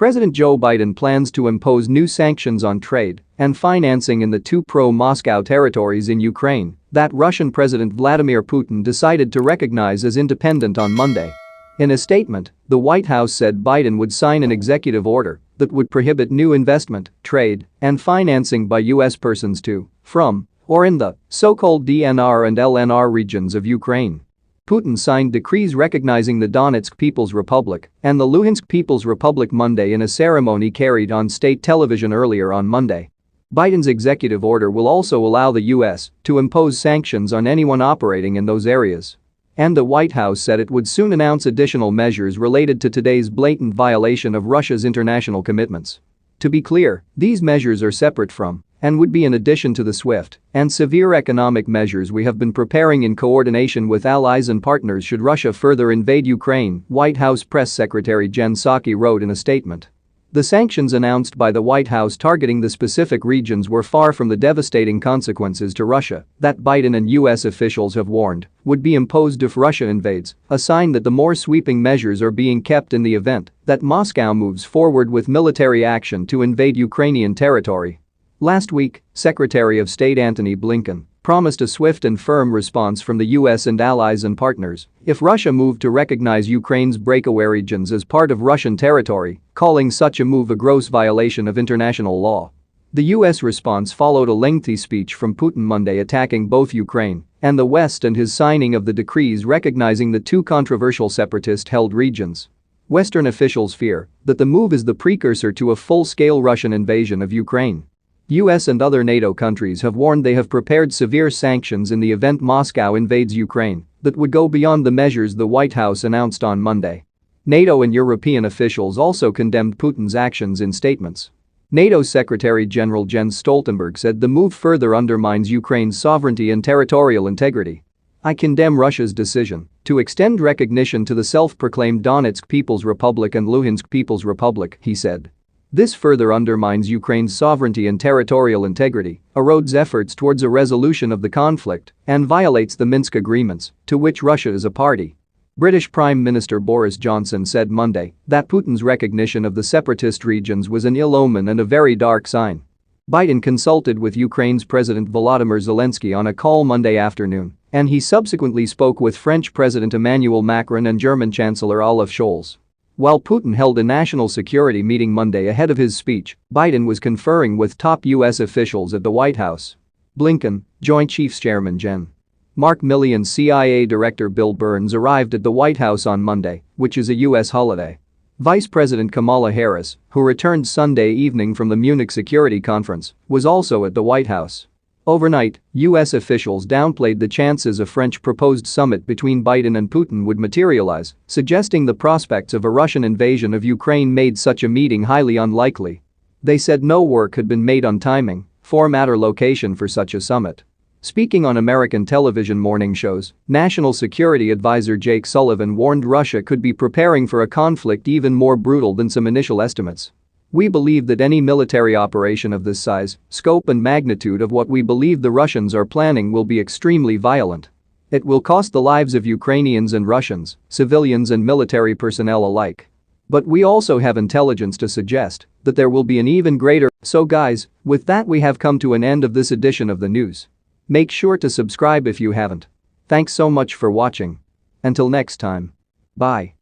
President Joe Biden plans to impose new sanctions on trade and financing in the two pro-Moscow territories in Ukraine that Russian President Vladimir Putin decided to recognize as independent on Monday. In a statement, the White House said Biden would sign an executive order that would prohibit new investment, trade, and financing by U.S. persons to, from, or in the so-called DNR and LNR regions of Ukraine. Putin signed decrees recognizing the Donetsk People's Republic and the Luhansk People's Republic Monday in a ceremony carried on state television earlier on Monday. Biden's executive order will also allow the U.S. to impose sanctions on anyone operating in those areas. And the White House said it would soon announce additional measures related to today's blatant violation of Russia's international commitments. To be clear, these measures are separate from and would be in addition to the swift and severe economic measures we have been preparing in coordination with allies and partners should Russia further invade Ukraine, White House Press Secretary Jen Psaki wrote in a statement. The sanctions announced by the White House targeting the specific regions were far from the devastating consequences to Russia that Biden and U.S. officials have warned would be imposed if Russia invades, a sign that the more sweeping measures are being kept in the event that Moscow moves forward with military action to invade Ukrainian territory. Last week, Secretary of State Antony Blinken promised a swift and firm response from the U.S. and allies and partners if Russia moved to recognize Ukraine's breakaway regions as part of Russian territory, calling such a move a gross violation of international law. The U.S. response followed a lengthy speech from Putin Monday attacking both Ukraine and the West and his signing of the decrees recognizing the two controversial separatist-held regions. Western officials fear that the move is the precursor to a full-scale Russian invasion of Ukraine. U.S. and other NATO countries have warned they have prepared severe sanctions in the event Moscow invades Ukraine that would go beyond the measures the White House announced on Monday. NATO and European officials also condemned Putin's actions in statements. NATO Secretary General Jens Stoltenberg said the move further undermines Ukraine's sovereignty and territorial integrity. I condemn Russia's decision to extend recognition to the self-proclaimed Donetsk People's Republic and Luhansk People's Republic, he said. This further undermines Ukraine's sovereignty and territorial integrity, erodes efforts towards a resolution of the conflict, and violates the Minsk agreements, to which Russia is a party. British Prime Minister Boris Johnson said Monday that Putin's recognition of the separatist regions was an ill omen and a very dark sign. Biden consulted with Ukraine's President Volodymyr Zelensky on a call Monday afternoon, and he subsequently spoke with French President Emmanuel Macron and German Chancellor Olaf Scholz. While Putin held a national security meeting Monday ahead of his speech, Biden was conferring with top U.S. officials at the White House. Blinken, Joint Chiefs Chairman Gen. Mark Milley and CIA Director Bill Burns arrived at the White House on Monday, which is a U.S. holiday. Vice President Kamala Harris, who returned Sunday evening from the Munich Security Conference, was also at the White House. Overnight, U.S. officials downplayed the chances a French proposed summit between Biden and Putin would materialize, suggesting the prospects of a Russian invasion of Ukraine made such a meeting highly unlikely. They said no work had been made on timing, format or location for such a summit. Speaking on American television morning shows, National Security Advisor Jake Sullivan warned Russia could be preparing for a conflict even more brutal than some initial estimates. We believe that any military operation of this size, scope and magnitude of what we believe the Russians are planning will be extremely violent. It will cost the lives of Ukrainians and Russians, civilians and military personnel alike. But we also have intelligence to suggest that there will be an even greater. So guys, with that we have come to an end of this edition of the news. Make sure to subscribe if you haven't. Thanks so much for watching. Until next time. Bye.